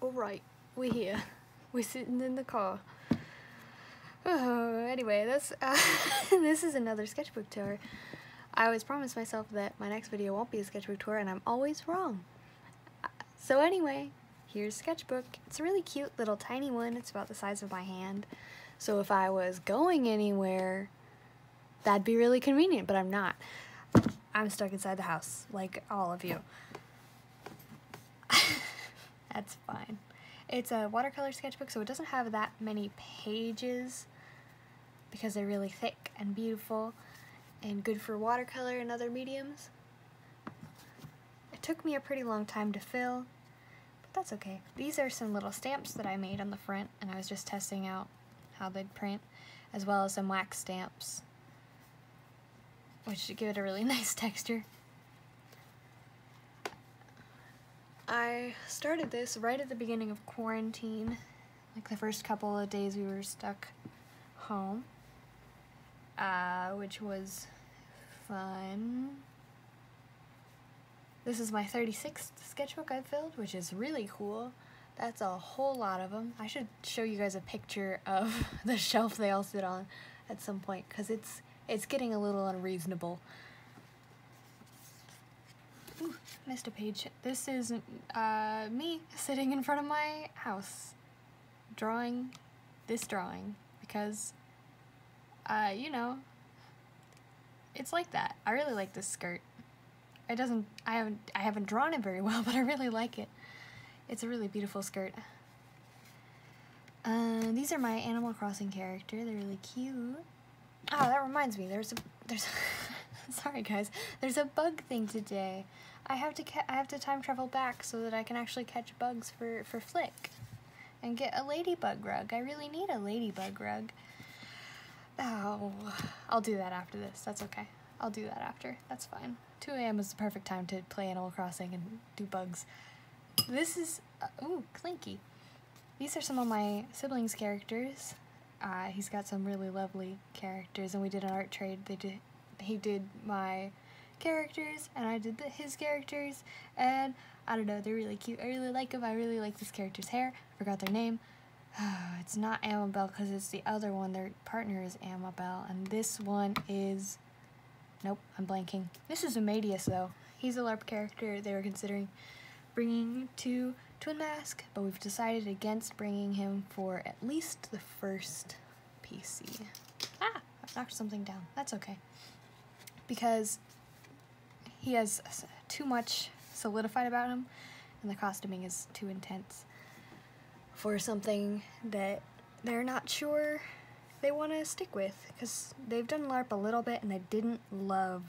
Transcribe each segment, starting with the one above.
Alright, we're here. We're sitting in the car. Oh, anyway, this is another sketchbook tour. I always promise myself that my next video won't be a sketchbook tour, and I'm always wrong. So anyway, here's sketchbook. It's a really cute little tiny one. It's about the size of my hand. So if I was going anywhere, that'd be really convenient, but I'm not. I'm stuck inside the house, like all of you. That's fine. It's a watercolor sketchbook, so it doesn't have that many pages because they're really thick and beautiful and good for watercolor and other mediums. It took me a pretty long time to fill, but that's okay. These are some little stamps that I made on the front, and I was just testing out how they'd print, as well as some wax stamps, which should give it a really nice texture. I started this right at the beginning of quarantine, like the first couple of days we were stuck home, which was fun. This is my 36th sketchbook I've filled, which is really cool. That's a whole lot of them. I should show you guys a picture of the shelf they all sit on at some point, because it's getting a little unreasonable. Ooh, missed a page. This is me sitting in front of my house drawing this drawing because, you know, it's like that. I really like this skirt. I haven't drawn it very well, but I really like it. It's a really beautiful skirt. These are my Animal Crossing character. They're really cute. Oh, that reminds me. There's sorry guys. There's a bug thing today. I have to time travel back so that I can actually catch bugs for Flick and get a ladybug rug. I really need a ladybug rug. Oh, I'll do that after this. That's okay. I'll do that after. That's fine. 2 AM is the perfect time to play Animal Crossing and do bugs. This is ooh, Clinky. These are some of my siblings' characters. He's got some really lovely characters, and we did an art trade. He did my characters, and I did his characters, and I don't know, they're really cute. I really like them. I really like this character's hair. I forgot their name. It's not Amabel because it's the other one. Their partner is Amabel, and this one is, nope, I'm blanking. This is Amadeus though. He's a LARP character they were considering bringing to Twin Mask, but we've decided against bringing him for at least the first PC. I knocked something down. That's okay. Because he has too much solidified about him, and the costuming is too intense for something that they're not sure they want to stick with, because they've done LARP a little bit and they didn't love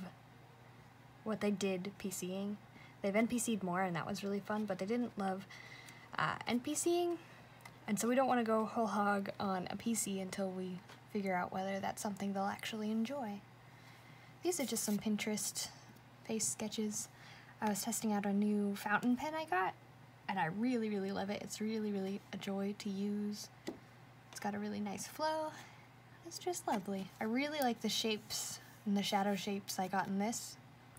what they did PCing. They've NPC'd more, and that was really fun, but they didn't love NPCing, and so we don't want to go whole hog on a PC until we figure out whether that's something they'll actually enjoy. These are just some Pinterest face sketches. I was testing out a new fountain pen I got, and I really, really love it. It's really, really a joy to use. It's got a really nice flow. It's just lovely. I really like the shapes and the shadow shapes I got in this.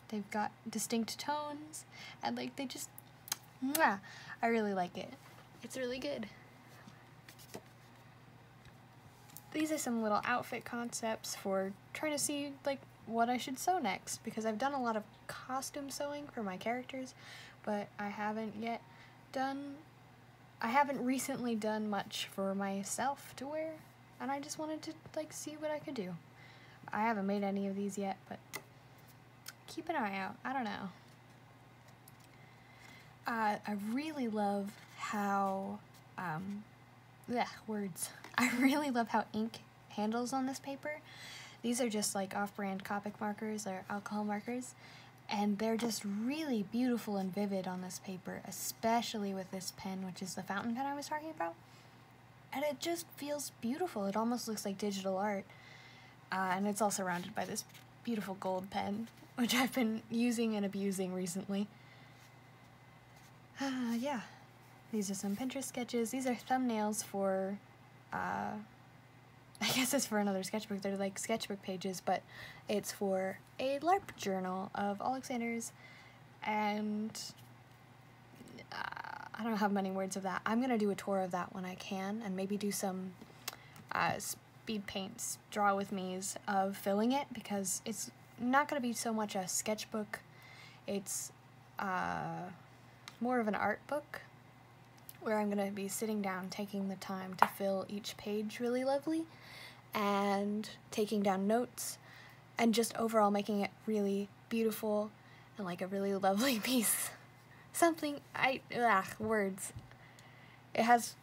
They've got distinct tones, and like they just, mwah, I really like it. It's really good. These are some little outfit concepts for trying to see like what I should sew next, because I've done a lot of costume sewing for my characters, but I haven't recently done much for myself to wear, and I just wanted to like see what I could do. I haven't made any of these yet, but keep an eye out. I don't know. I really love how, words. I really love how ink handles on this paper. These are just like off-brand Copic markers or alcohol markers, and they're just really beautiful and vivid on this paper, especially with this pen, which is the fountain pen I was talking about. And it just feels beautiful. It almost looks like digital art, and it's all surrounded by this beautiful gold pen, which I've been using and abusing recently. Yeah, these are some Pinterest sketches. These are thumbnails for, I guess it's for another sketchbook. They're like sketchbook pages, but it's for a LARP journal of Alexander's, and I don't have many words of that. I'm gonna do a tour of that when I can, and maybe do some speed paints, draw with me's of filling it, because it's not gonna be so much a sketchbook. It's more of an art book, where I'm gonna be sitting down, taking the time to fill each page really lovely, and taking down notes, and just overall making it really beautiful and like a really lovely piece. Something, words. It has,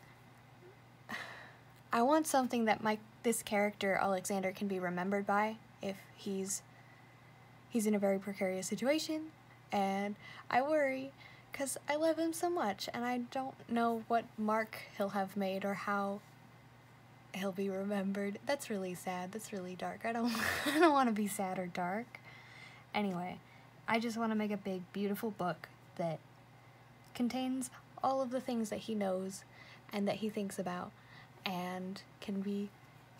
I want something that this character, Alexander, can be remembered by if he's in a very precarious situation, and I worry because I love him so much, and I don't know what mark he'll have made or how he'll be remembered. That's really sad. That's really dark. I don't want to be sad or dark. Anyway, I just want to make a big, beautiful book that contains all of the things that he knows and that he thinks about, and can be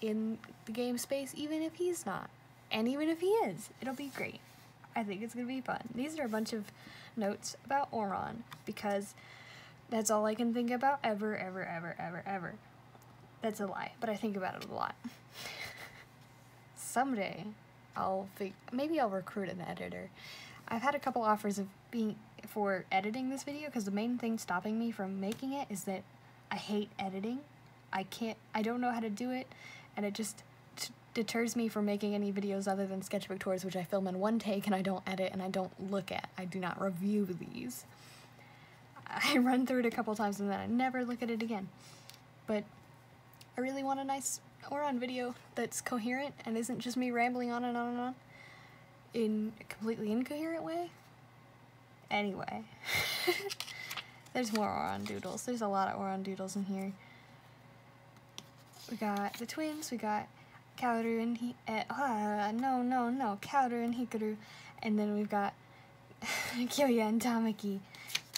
in the game space even if he's not. And even if he is, it'll be great. I think it's gonna be fun. These are a bunch of notes about Auron, because that's all I can think about ever. That's a lie, but I think about it a lot. Someday, maybe I'll recruit an editor. I've had a couple offers for editing this video, because the main thing stopping me from making it is that I hate editing. I don't know how to do it, and it just deters me from making any videos other than sketchbook tours, which I film in one take and I don't edit and I don't look at. I do not review these. I run through it a couple times and then I never look at it again. But I really want a nice Auron video that's coherent and isn't just me rambling on and on and on in a completely incoherent way. Anyway, there's more Auron doodles. There's a lot of Auron doodles in here. We got the twins, we got Kaoru and Kaoru and Hikaru, and then we've got Kyoya and Tamaki.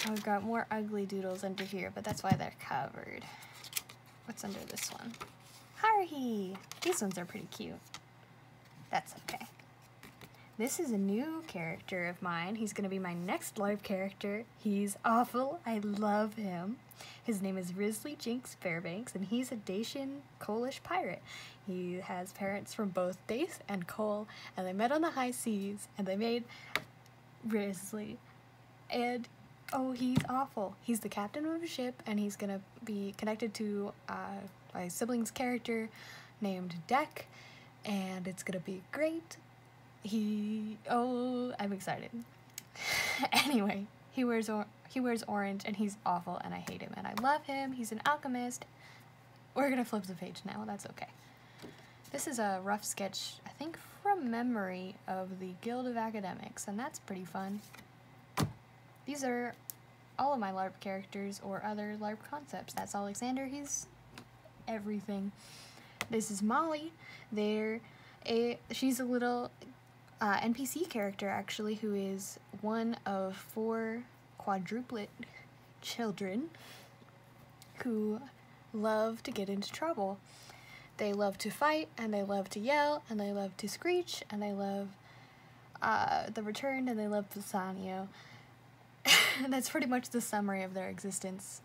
And we've got more ugly doodles under here, but that's why they're covered. What's under this one? Haruhi! These ones are pretty cute. That's okay. This is a new character of mine. He's gonna be my next LARP character. He's awful. I love him. His name is Risley Jinx Fairbanks, and he's a Dacian Coalish pirate. He has parents from both Dace and Cole, and they met on the high seas, and they made Risley. And, oh, he's awful. He's the captain of a ship, and he's gonna be connected to my sibling's character named Deck, and it's gonna be great. I'm excited. Anyway, he wears orange, and he's awful, and I hate him, and I love him. He's an alchemist. We're gonna flip the page now. That's okay. This is a rough sketch, I think from memory, of the Guild of Academics, and that's pretty fun. These are all of my LARP characters or other LARP concepts. That's Alexander. He's everything. This is Molly. She's a little NPC character, actually, who is one of 4 quadruplet children who love to get into trouble. They love to fight, and they love to yell, and they love to screech, and they love The Returned, and they love Pisanio. And that's pretty much the summary of their existence.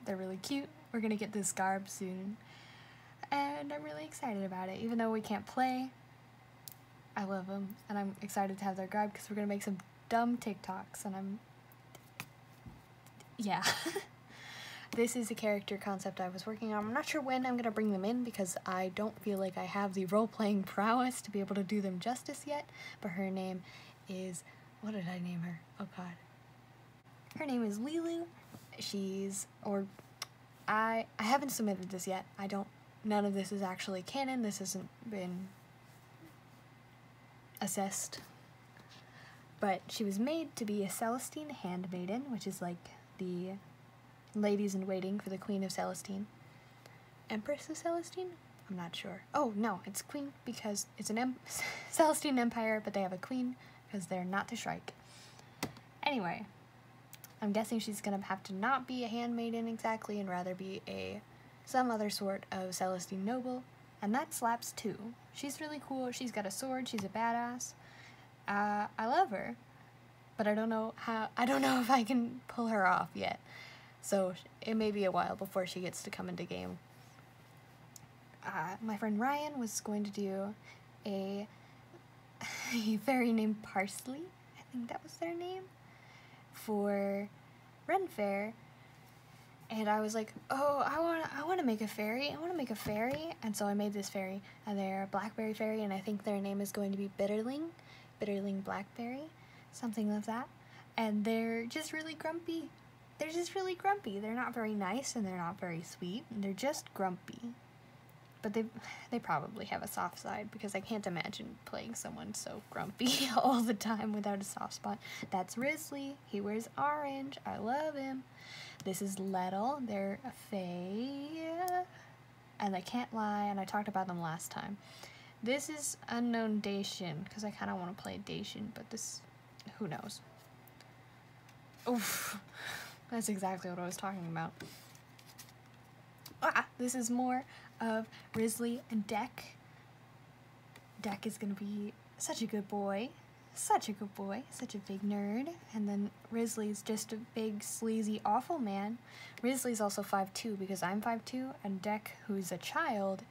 They're really cute. We're gonna get this garb soon, and I'm really excited about it. Even though we can't play, I love them, and I'm excited to have their garb because we're gonna make some dumb TikToks, and yeah. This is a character concept I was working on. I'm not sure when I'm gonna bring them in because I don't feel like I have the role-playing prowess to be able to do them justice yet, but her name is, what did I name her? Oh god. Her name is Lilu. I haven't submitted this yet. None of this is actually canon. This hasn't been assessed. But she was made to be a Celestine handmaiden, which is like the ladies-in-waiting for the Queen of Celestine. Empress of Celestine? I'm not sure. Oh, no, it's Queen because it's an Celestine Empire, but they have a Queen because they're not to strike. Anyway, I'm guessing she's gonna have to not be a handmaiden exactly and rather be some other sort of Celestine noble, and that slaps too. She's really cool. She's got a sword. She's a badass. I love her, but I don't know if I can pull her off yet. So it may be a while before she gets to come into game. My friend Ryan was going to do a fairy named Parsley, I think that was their name, for Ren Fair. And I was like, oh, I want to make a fairy. I want to make a fairy. And so I made this fairy. And they're a blackberry fairy, and I think their name is going to be Bitterling. Bitterling Blackberry. Something like that. And they're just really grumpy. They're just really grumpy. They're not very nice, and they're not very sweet. They're just grumpy. But they probably have a soft side, because I can't imagine playing someone so grumpy all the time without a soft spot. That's Risley. He wears orange. I love him. This is Lettle. They're a fae. And I can't lie, and I talked about them last time. This is Unknown Dacian, because I kind of want to play Dacian, but this, who knows. Oof. That's exactly what I was talking about. This is more of Risley and Deck. Deck is going to be such a good boy. Such a good boy. Such a big nerd. And then Risley's just a big, sleazy, awful man. Risley's also 5'2", because I'm 5'2", and Deck, who's a child,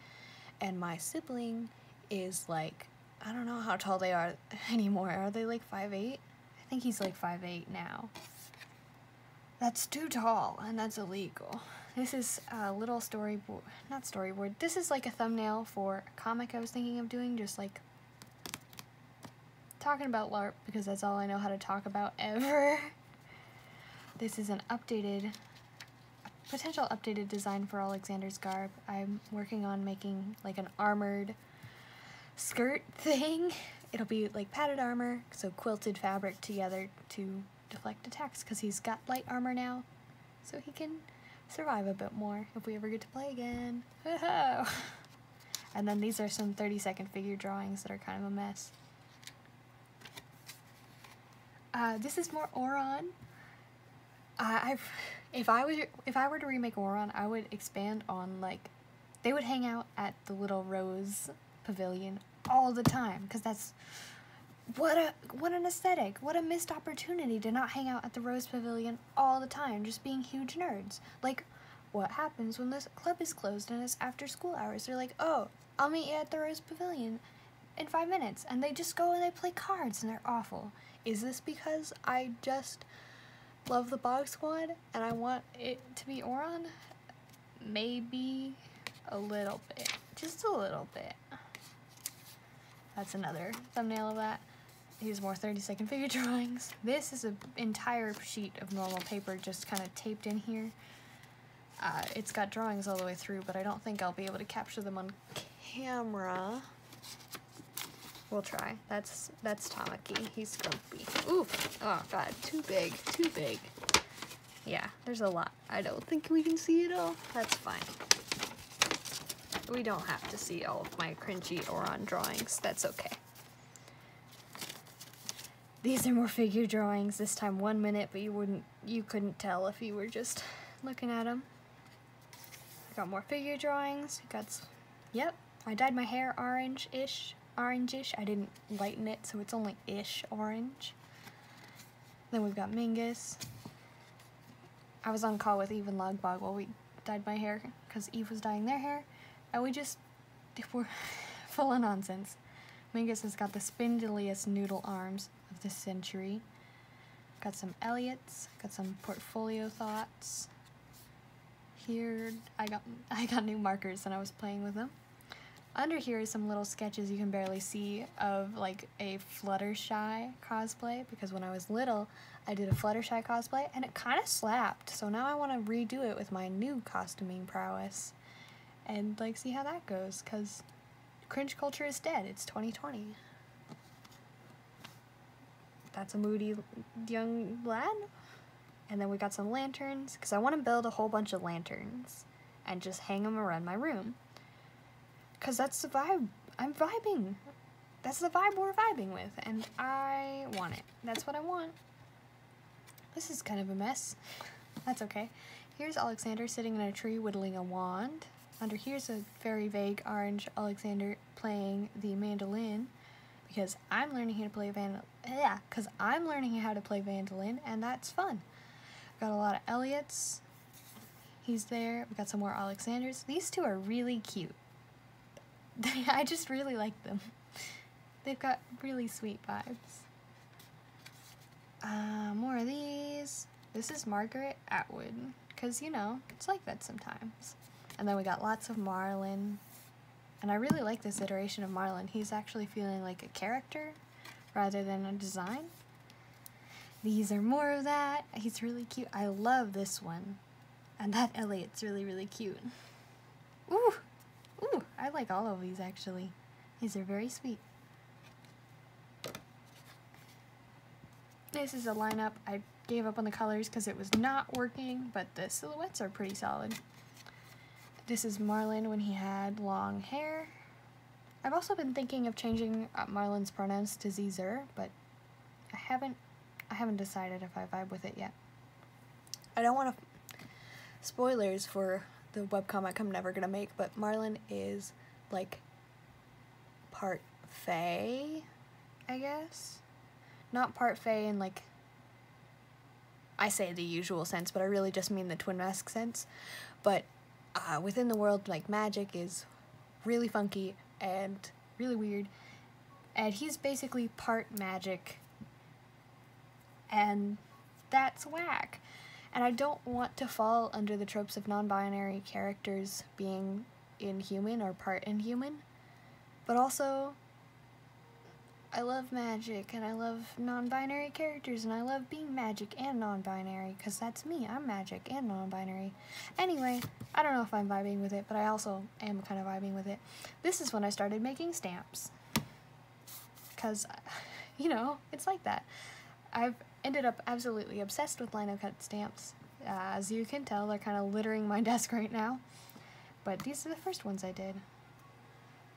and my sibling is like, I don't know how tall they are anymore. Are they like 5'8"? I think he's like 5'8" now. That's too tall, and that's illegal. This is a little storyboard, not storyboard, this is like a thumbnail for a comic I was thinking of doing, just like talking about LARP, because that's all I know how to talk about ever. This is an potential updated design for Alexander's garb. I'm working on making like an armored skirt thing. It'll be like padded armor, so quilted fabric together to deflect attacks, because he's got light armor now, so he can survive a bit more if we ever get to play again. And then these are some 30-second figure drawings that are kind of a mess. This is more Auron. If I were to remake Auron, I would expand on, like, they would hang out at the little Rose Pavilion all the time, because that's what an aesthetic. What a missed opportunity to not hang out at the Rose Pavilion all the time, just being huge nerds. Like, what happens when this club is closed and it's after school hours? They're like, oh, I'll meet you at the Rose Pavilion in 5 minutes. And they just go and they play cards, and they're awful. Is this because I just love the Bog Squad and I want it to be Auron? Maybe a little bit. Just a little bit. That's another thumbnail of that. Here's more 30-second figure drawings. This is an entire sheet of normal paper just kind of taped in here. It's got drawings all the way through, but I don't think I'll be able to capture them on camera. We'll try. That's Tamaki. He's grumpy. Oof! Oh god, too big, too big. Yeah, there's a lot. I don't think we can see it all. That's fine. We don't have to see all of my cringy Auron drawings. That's okay. These are more figure drawings. This time 1 minute, but you couldn't tell if you were just looking at them. I got more figure drawings. Yep. I dyed my hair orange-ish. I didn't lighten it, so it's only ish orange. Then we've got Mingus. I was on call with Eve and Logbog while we dyed my hair, because Eve was dyeing their hair, and we're full of nonsense. Mingus has got the spindliest noodle arms of the century. Got some Elliots, got some portfolio thoughts. Here, I got new markers and I was playing with them. Under here is some little sketches you can barely see of like a Fluttershy cosplay, because when I was little, I did a Fluttershy cosplay and it kind of slapped. So now I want to redo it with my new costuming prowess and like see how that goes, because cringe culture is dead. It's 2020. That's a moody young lad. And then we got some lanterns, because I want to build a whole bunch of lanterns and just hang them around my room. Because that's the vibe. I'm vibing. That's the vibe we're vibing with, and I want it. That's what I want. This is kind of a mess. That's okay. Here's Alexander sitting in a tree whittling a wand. Under here's a very vague orange Alexander playing the mandolin, because I'm learning how to play mandolin, and that's fun. Got a lot of Elliots. he's there. We got some more Alexanders. These two are really cute. I just really like them. They've got really sweet vibes. More of these. This is Margaret Atwood, because, you know, it's like that sometimes. And then we got lots of Marlin. And I really like this iteration of Marlin. He's actually feeling like a character rather than a design. These are more of that. He's really cute. I love this one. And that Elliot's really, really cute. Ooh! Ooh! I like all of these, actually. These are very sweet. This is a lineup. I gave up on the colors because it was not working, but the silhouettes are pretty solid. This is Marlin when he had long hair. I've also been thinking of changing Marlin's pronouns to Zer, but I haven't decided if I vibe with it yet. I don't want to spoilers for the webcomic I'm never gonna make, but Marlin is like part fae, I guess. Not part fae in like, I say the usual sense, but I really just mean the Twin Mask sense. But within the world, like, magic is really funky and really weird, and he's basically part magic, and that's whack. And I don't want to fall under the tropes of non-binary characters being inhuman or part inhuman, but also I love magic, and I love non-binary characters, and I love being magic and non-binary, because that's me. I'm magic and non-binary. Anyway, I don't know if I'm vibing with it, but I also am kind of vibing with it. This is when I started making stamps, because, you know, it's like that. I've ended up absolutely obsessed with lino cut stamps. As you can tell, they're kind of littering my desk right now, but these are the first ones I did.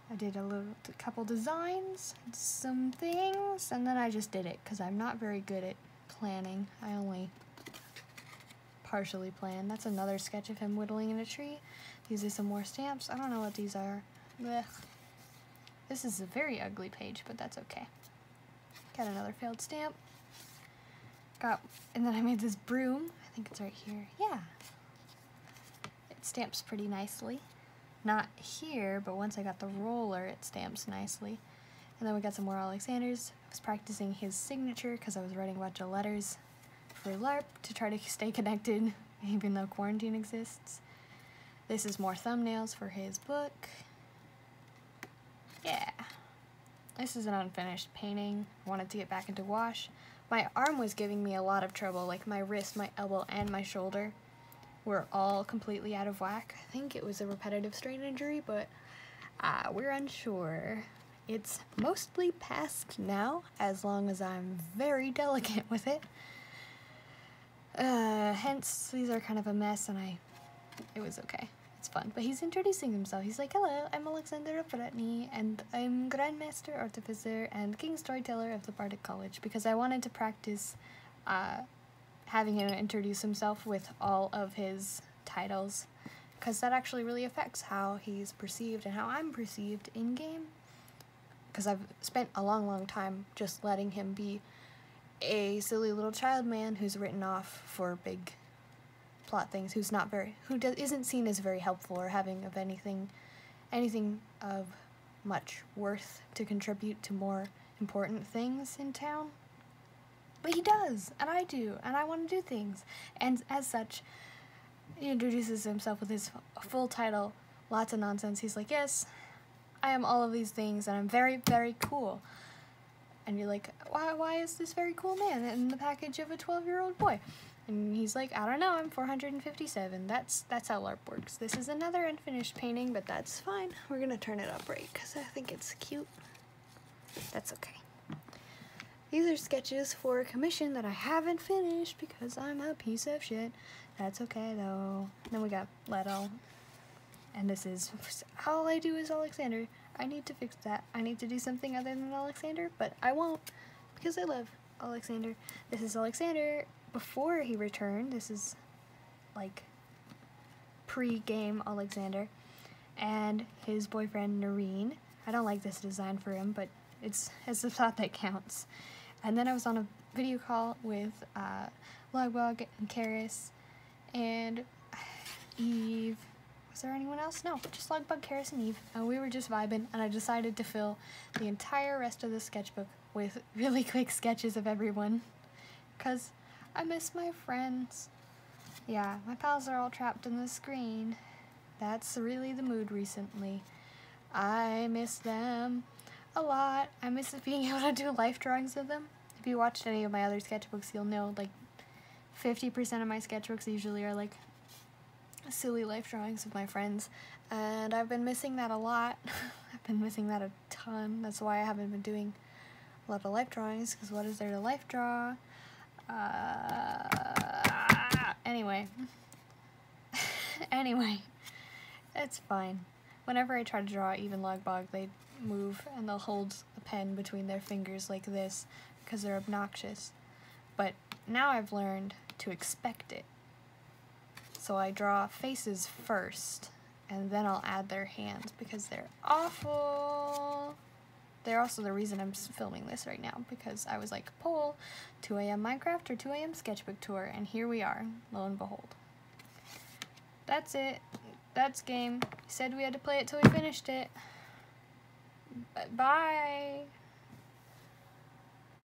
I did a couple designs, some things, and then I just did it, because I'm not very good at planning. I only partially plan. That's another sketch of him whittling in a tree. These are some more stamps. I don't know what these are. Blech. This is a very ugly page, but that's okay. Got another failed stamp. And then I made this broom. I think it's right here. Yeah. It stamps pretty nicely. Not here, but once I got the roller, it stamps nicely. And then we got some more Alexanders. I was practicing his signature because I was writing a bunch of letters for LARP to try to stay connected, even though quarantine exists. This is more thumbnails for his book. Yeah. This is an unfinished painting. I wanted to get back into wash. My arm was giving me a lot of trouble, like my wrist, my elbow, and my shoulder were all completely out of whack. I think it was a repetitive strain injury, but we're unsure. It's mostly past now, as long as I'm very delicate with it. Hence, these are kind of a mess, and it was okay. It's fun. But he's introducing himself. He's like, hello, I'm Alexander Opretny, and I'm Grandmaster Artificer and King Storyteller of the Bardic College, because I wanted to practice having him introduce himself with all of his titles, because that actually really affects how he's perceived and how I'm perceived in-game, because I've spent a long time just letting him be a silly little child man who's written off for big plot things, who isn't seen as very helpful or having of anything of much worth to contribute to more important things in town. But he does, and I do, and I want to do things. And as such, he introduces himself with his full title, lots of nonsense. He's like, yes, I am all of these things, and I'm very, very cool. And you're like, why is this very cool man in the package of a 12-year-old boy? And he's like, I don't know, I'm 457. That's how LARP works. This is another unfinished painting, but that's fine. We're gonna turn it up right, because I think it's cute. That's okay. These are sketches for a commission that I haven't finished because I'm a piece of shit. That's okay, though. Then we got Leto. And this is, all I do is Alexander. I need to fix that. I need to do something other than Alexander, but I won't, because I love Alexander. This is Alexander before he returned. This is, like, pre-game Alexander. And his boyfriend, Noreen. I don't like this design for him, but it's the thought that counts. And then I was on a video call with Logbog and Karis, and Eve. Was there anyone else? No, just Lugbug, Karis, and Eve. And we were just vibing, and I decided to fill the entire rest of the sketchbook with really quick sketches of everyone. Because I miss my friends. Yeah, my pals are all trapped in the screen. That's really the mood recently. I miss them a lot. I miss being able to do life drawings of them. If you watched any of my other sketchbooks, you'll know, like, 50% of my sketchbooks usually are, like, silly life drawings of my friends. And I've been missing that a lot. I've been missing that a ton. That's why I haven't been doing a lot of life drawings, because what is there to life draw? Anyway. Anyway. It's fine. Whenever I try to draw even Lugbug, they move and they'll hold a pen between their fingers like this because they're obnoxious. But now I've learned to expect it. So I draw faces first, and then I'll add their hands because they're awful. They're also the reason I'm filming this right now, because I was like, poll, 2 a.m. Minecraft or 2 a.m. sketchbook tour, and here we are, lo and behold. That's it. That's game. He said we had to play it till we finished it. Bye.